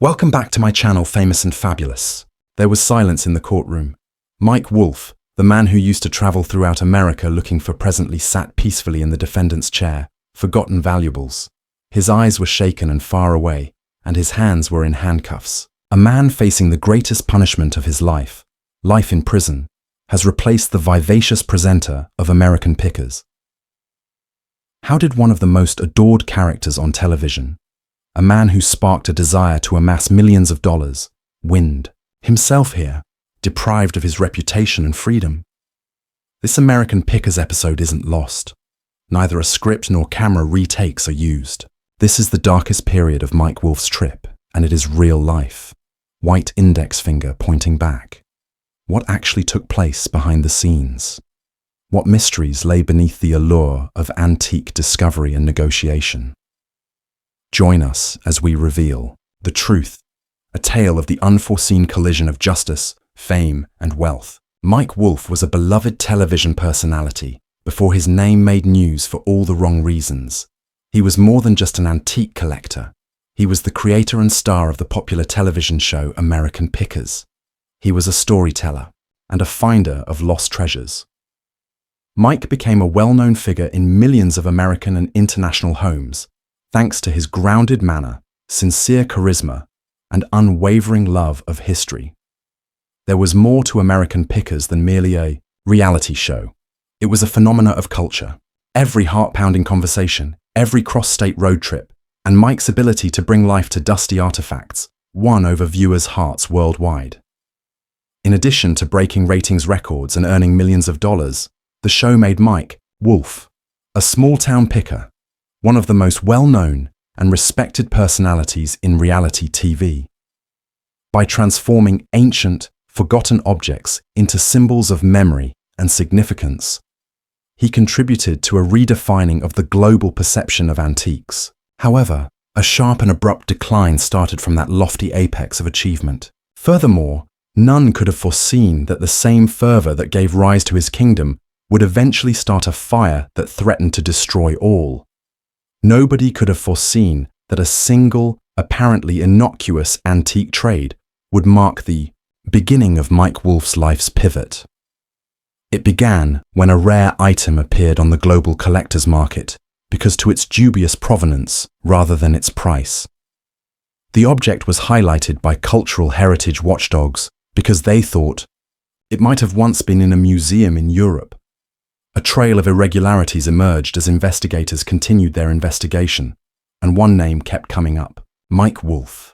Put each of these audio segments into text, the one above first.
Welcome back to my channel, Famous and Fabulous. There was silence in the courtroom. Mike Wolfe, the man who used to travel throughout America looking for presently sat peacefully in the defendant's chair, forgotten valuables. His eyes were shaken and far away, and his hands were in handcuffs. A man facing the greatest punishment of his life in prison, has replaced the vivacious presenter of American Pickers. How did one of the most adored characters on television, a man who sparked a desire to amass millions of dollars, wind himself here, deprived of his reputation and freedom? This American Pickers episode isn't lost. Neither a script nor camera retakes are used. This is the darkest period of Mike Wolfe's trip, and it is real life. White index finger pointing back. What actually took place behind the scenes? What mysteries lay beneath the allure of antique discovery and negotiation? Join us as we reveal the truth, a tale of the unforeseen collision of justice, fame, and wealth. Mike Wolfe was a beloved television personality before his name made news for all the wrong reasons. He was more than just an antique collector. He was the creator and star of the popular television show American Pickers. He was a storyteller and a finder of lost treasures. Mike became a well-known figure in millions of American and international homes, thanks to his grounded manner, sincere charisma, and unwavering love of history. There was more to American Pickers than merely a reality show. It was a phenomenon of culture. Every heart-pounding conversation, every cross-state road trip, and Mike's ability to bring life to dusty artifacts won over viewers' hearts worldwide. In addition to breaking ratings records and earning millions of dollars, the show made Mike Wolfe a small-town picker, one of the most well-known and respected personalities in reality TV. By transforming ancient, forgotten objects into symbols of memory and significance, he contributed to a redefining of the global perception of antiques. However, a sharp and abrupt decline started from that lofty apex of achievement. Furthermore, none could have foreseen that the same fervor that gave rise to his kingdom would eventually start a fire that threatened to destroy all. Nobody could have foreseen that a single, apparently innocuous antique trade would mark the beginning of Mike Wolfe's life's pivot. It began when a rare item appeared on the global collector's market because to its dubious provenance rather than its price. The object was highlighted by cultural heritage watchdogs because they thought it might have once been in a museum in Europe. A trail of irregularities emerged as investigators continued their investigation, and one name kept coming up: Mike Wolfe.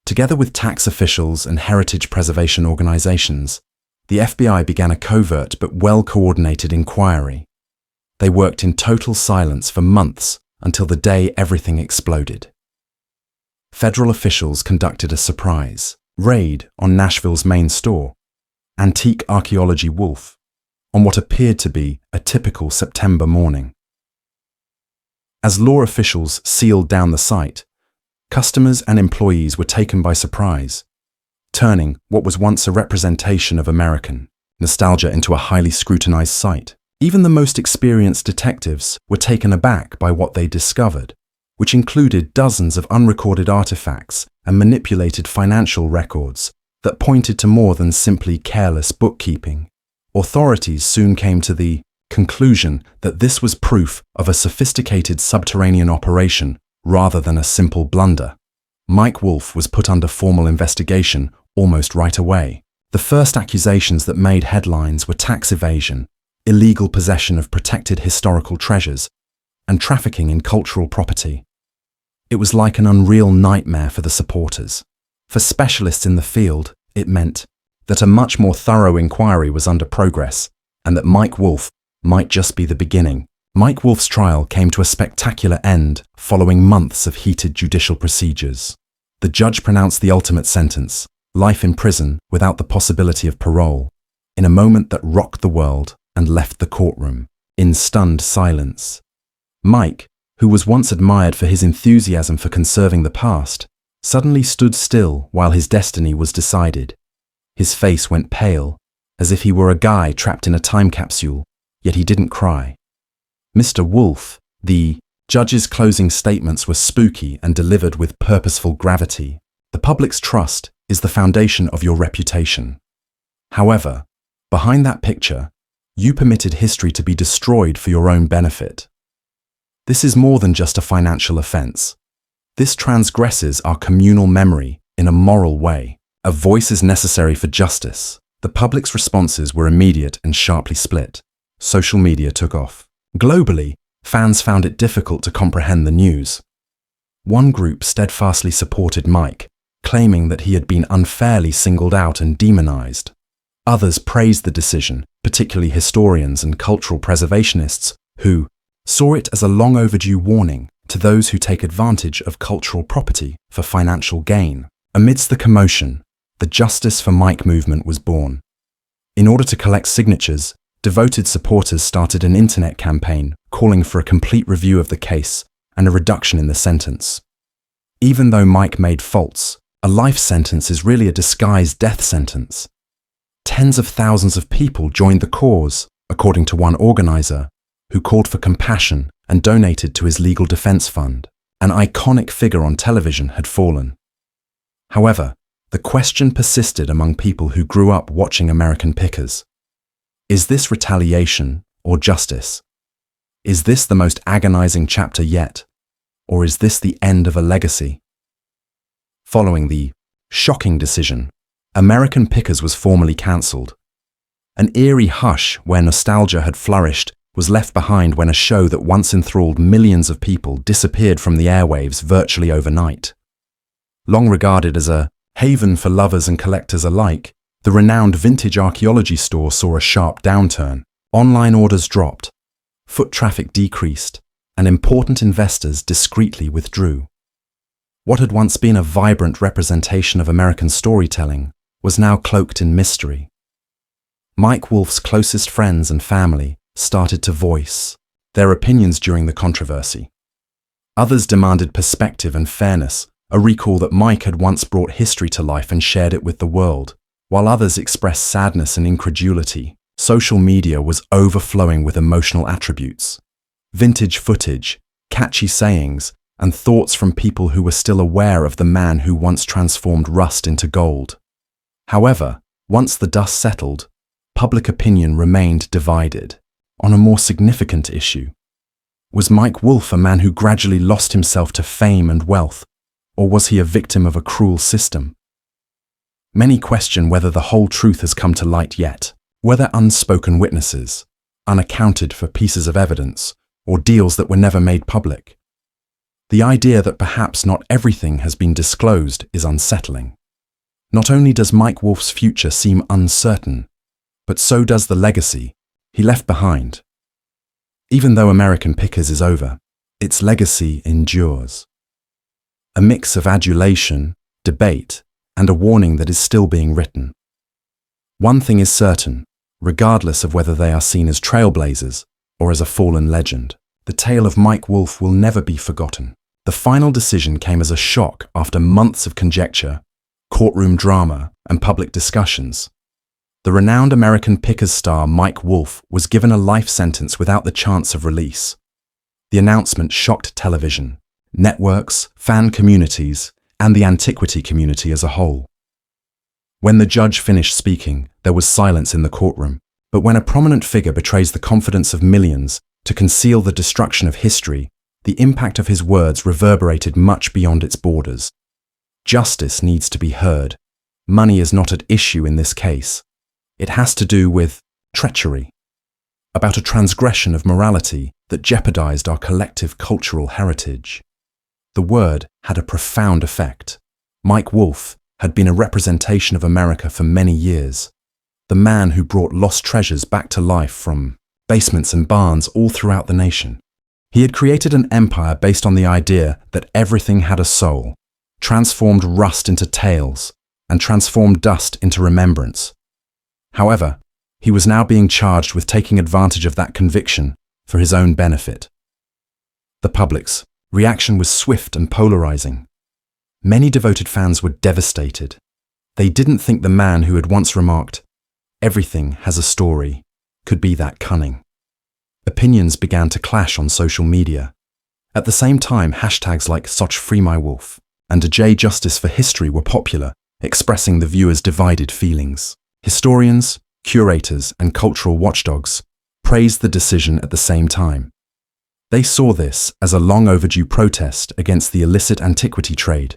Together with tax officials and heritage preservation organizations, the FBI began a covert but well-coordinated inquiry. They worked in total silence for months until the day everything exploded. Federal officials conducted a surprise raid on Nashville's main store, Antique Archaeology Wolfe, on what appeared to be a typical September morning. As law officials sealed down the site, customers and employees were taken by surprise, turning what was once a representation of American nostalgia into a highly scrutinized site. Even the most experienced detectives were taken aback by what they discovered, which included dozens of unrecorded artifacts and manipulated financial records that pointed to more than simply careless bookkeeping. Authorities soon came to the conclusion that this was proof of a sophisticated subterranean operation rather than a simple blunder. Mike Wolfe was put under formal investigation almost right away. The first accusations that made headlines were tax evasion, illegal possession of protected historical treasures, and trafficking in cultural property. It was like an unreal nightmare for the supporters. For specialists in the field, it meant that a much more thorough inquiry was under progress, and that Mike Wolfe might just be the beginning. Mike Wolfe's trial came to a spectacular end following months of heated judicial procedures. The judge pronounced the ultimate sentence, life in prison without the possibility of parole, in a moment that rocked the world and left the courtroom in stunned silence. Mike, who was once admired for his enthusiasm for conserving the past, suddenly stood still while his destiny was decided. His face went pale, as if he were a guy trapped in a time capsule, yet he didn't cry. Mr. Wolfe, the Judges' closing statements were spooky and delivered with purposeful gravity. The public's trust is the foundation of your reputation. However, behind that picture, you permitted history to be destroyed for your own benefit. This is more than just a financial offense. This transgresses our communal memory in a moral way. A voice is necessary for justice. The public's responses were immediate and sharply split. Social media took off. Globally, fans found it difficult to comprehend the news. One group steadfastly supported Mike, claiming that he had been unfairly singled out and demonized. Others praised the decision, particularly historians and cultural preservationists, who saw it as a long overdue warning to those who take advantage of cultural property for financial gain. Amidst the commotion, the Justice for Mike movement was born. In order to collect signatures, devoted supporters started an internet campaign calling for a complete review of the case and a reduction in the sentence. Even though Mike made faults, a life sentence is really a disguised death sentence. Tens of thousands of people joined the cause, according to one organizer, who called for compassion and donated to his legal defense fund. An iconic figure on television had fallen. However, the question persisted among people who grew up watching American Pickers. Is this retaliation or justice? Is this the most agonizing chapter yet? Or is this the end of a legacy? Following the shocking decision, American Pickers was formally cancelled. An eerie hush where nostalgia had flourished was left behind when a show that once enthralled millions of people disappeared from the airwaves virtually overnight. Long regarded as a haven for lovers and collectors alike, the renowned vintage archaeology store saw a sharp downturn. Online orders dropped, foot traffic decreased, and important investors discreetly withdrew. What had once been a vibrant representation of American storytelling was now cloaked in mystery. Mike Wolfe's closest friends and family started to voice their opinions during the controversy. Others demanded perspective and fairness, a recall that Mike had once brought history to life and shared it with the world, while others expressed sadness and incredulity. Social media was overflowing with emotional attributes, vintage footage, catchy sayings, and thoughts from people who were still aware of the man who once transformed rust into gold. However, once the dust settled, public opinion remained divided. On a more significant issue, was Mike Wolfe a man who gradually lost himself to fame and wealth, or was he a victim of a cruel system? Many question whether the whole truth has come to light yet, whether unspoken witnesses, unaccounted for pieces of evidence, or deals that were never made public. The idea that perhaps not everything has been disclosed is unsettling. Not only does Mike Wolfe's future seem uncertain, but so does the legacy he left behind. Even though American Pickers is over, its legacy endures. A mix of adulation, debate, and a warning that is still being written. One thing is certain, regardless of whether they are seen as trailblazers or as a fallen legend, the tale of Mike Wolfe will never be forgotten. The final decision came as a shock after months of conjecture, courtroom drama, and public discussions. The renowned American Pickers star Mike Wolfe was given a life sentence without the chance of release. The announcement shocked television, networks, fan communities, and the antiquity community as a whole. When the judge finished speaking, there was silence in the courtroom. But when a prominent figure betrays the confidence of millions to conceal the destruction of history, the impact of his words reverberated much beyond its borders. Justice needs to be heard. Money is not at issue in this case. It has to do with treachery, about a transgression of morality that jeopardized our collective cultural heritage. The word had a profound effect. Mike Wolfe had been a representation of America for many years, the man who brought lost treasures back to life from basements and barns all throughout the nation. He had created an empire based on the idea that everything had a soul, transformed rust into tales, and transformed dust into remembrance. However, he was now being charged with taking advantage of that conviction for his own benefit. The public's reaction was swift and polarizing. Many devoted fans were devastated. They didn't think the man who had once remarked, "Everything has a story," could be that cunning. Opinions began to clash on social media. At the same time, hashtags like #SochFreeMyWolf and a J Justice for History were popular, expressing the viewer's divided feelings. Historians, curators, and cultural watchdogs praised the decision at the same time. They saw this as a long overdue protest against the illicit antiquity trade.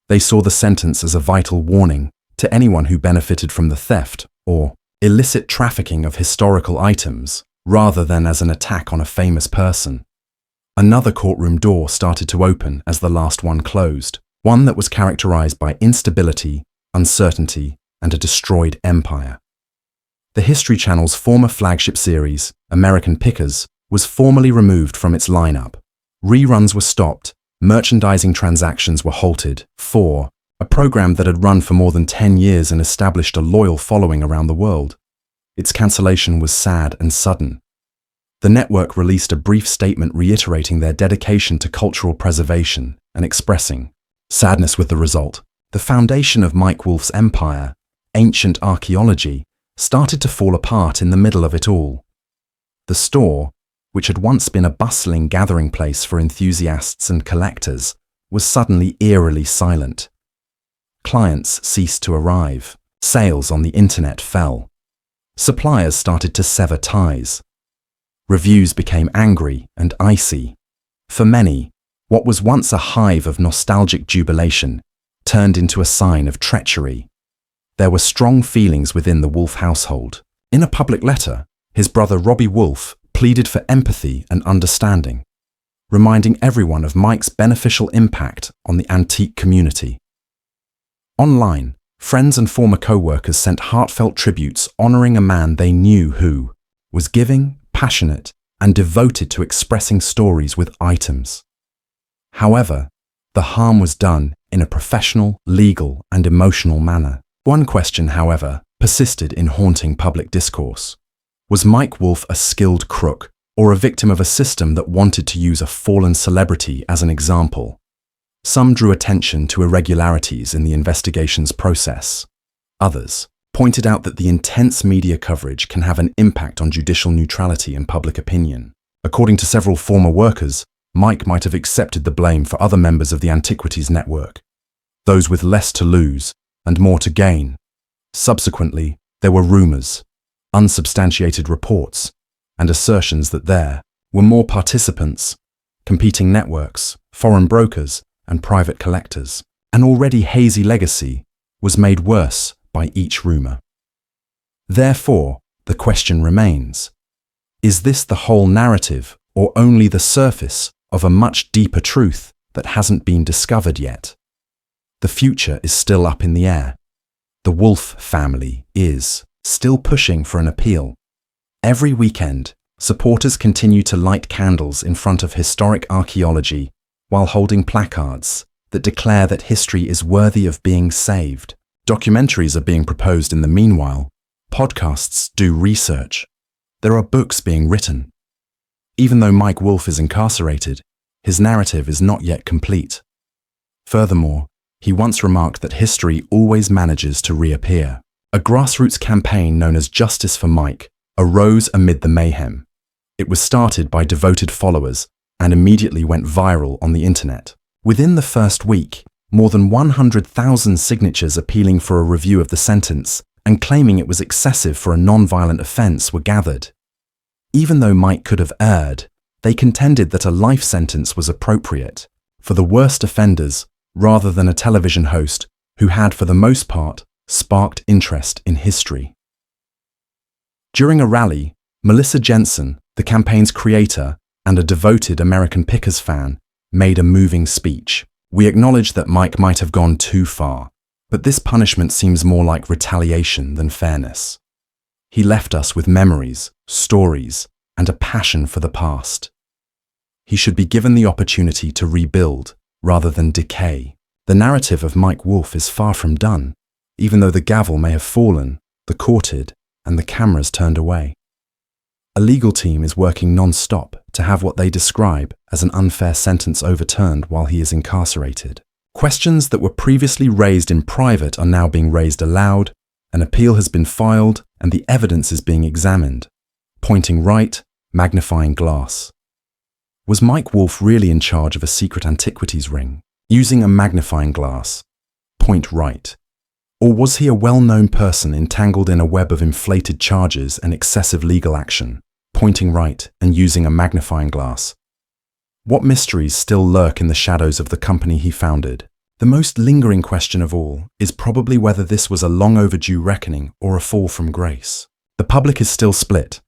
They saw the sentence as a vital warning to anyone who benefited from the theft or illicit trafficking of historical items, rather than as an attack on a famous person. Another courtroom door started to open as the last one closed, one that was characterized by instability, uncertainty, and a destroyed empire. The History Channel's former flagship series, American Pickers, was formally removed from its lineup. Reruns were stopped, merchandising transactions were halted. A program that had run for more than 10 years and established a loyal following around the world. Its cancellation was sad and sudden. The network released a brief statement reiterating their dedication to cultural preservation and expressing sadness with the result. The foundation of Mike Wolfe's empire, ancient archaeology, started to fall apart in the middle of it all. The store, which had once been a bustling gathering place for enthusiasts and collectors, was suddenly eerily silent. Clients ceased to arrive. Sales on the internet fell. Suppliers started to sever ties. Reviews became angry and icy. For many, what was once a hive of nostalgic jubilation turned into a sign of treachery. There were strong feelings within the Wolfe household. In a public letter, his brother Robbie Wolfe pleaded for empathy and understanding, reminding everyone of Mike's beneficial impact on the antique community. Online, friends and former co-workers sent heartfelt tributes honoring a man they knew who was giving, passionate, and devoted to expressing stories with items. However, the harm was done in a professional, legal, and emotional manner. One question, however, persisted in haunting public discourse. Was Mike Wolfe a skilled crook or a victim of a system that wanted to use a fallen celebrity as an example? Some drew attention to irregularities in the investigation's process. Others pointed out that the intense media coverage can have an impact on judicial neutrality and public opinion. According to several former workers, Mike might have accepted the blame for other members of the Antiquities network, those with less to lose and more to gain. Subsequently, there were rumors, unsubstantiated reports, and assertions that there were more participants, competing networks, foreign brokers, and private collectors. An already hazy legacy was made worse by each rumor. Therefore, the question remains, is this the whole narrative or only the surface of a much deeper truth that hasn't been discovered yet? The future is still up in the air. The Wolfe family is still pushing for an appeal. Every weekend, supporters continue to light candles in front of historic archaeology while holding placards that declare that history is worthy of being saved. Documentaries are being proposed in the meanwhile. Podcasts do research. There are books being written. Even though Mike Wolfe is incarcerated, his narrative is not yet complete. Furthermore, he once remarked that history always manages to reappear. A grassroots campaign known as Justice for Mike arose amid the mayhem. It was started by devoted followers and immediately went viral on the internet. Within the first week, more than 100,000 signatures appealing for a review of the sentence and claiming it was excessive for a non-violent offense were gathered. Even though Mike could have erred, they contended that a life sentence was appropriate for the worst offenders rather than a television host who had, for the most part, sparked interest in history. During a rally, Melissa Jensen, the campaign's creator and a devoted American Pickers fan, made a moving speech. We acknowledge that Mike might have gone too far, but this punishment seems more like retaliation than fairness. He left us with memories, stories, and a passion for the past. He should be given the opportunity to rebuild rather than decay. The narrative of Mike Wolfe is far from done, even though the gavel may have fallen, the courted, and the cameras turned away. A legal team is working non-stop to have what they describe as an unfair sentence overturned while he is incarcerated. Questions that were previously raised in private are now being raised aloud, an appeal has been filed, and the evidence is being examined, pointing right, magnifying glass. Was Mike Wolfe really in charge of a secret antiquities ring? Using a magnifying glass. Point right. Or was he a well-known person entangled in a web of inflated charges and excessive legal action, pointing right and using a magnifying glass? What mysteries still lurk in the shadows of the company he founded? The most lingering question of all is probably whether this was a long overdue reckoning or a fall from grace. The public is still split.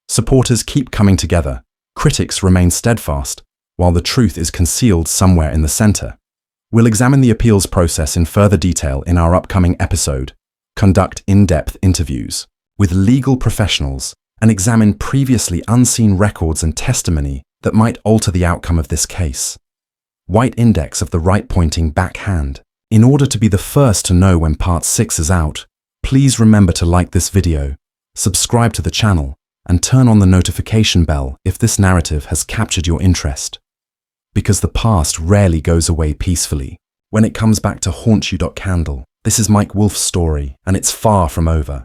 Supporters keep coming together. Critics remain steadfast, while the truth is concealed somewhere in the center. We'll examine the appeals process in further detail in our upcoming episode, conduct in-depth interviews with legal professionals, and examine previously unseen records and testimony that might alter the outcome of this case. White index of the right-pointing backhand. In order to be the first to know when Part 6 is out, please remember to like this video, subscribe to the channel, and turn on the notification bell if this narrative has captured your interest. Because the past rarely goes away peacefully. When it comes back to haunt you. Candle, this is Mike Wolfe's story, and it's far from over.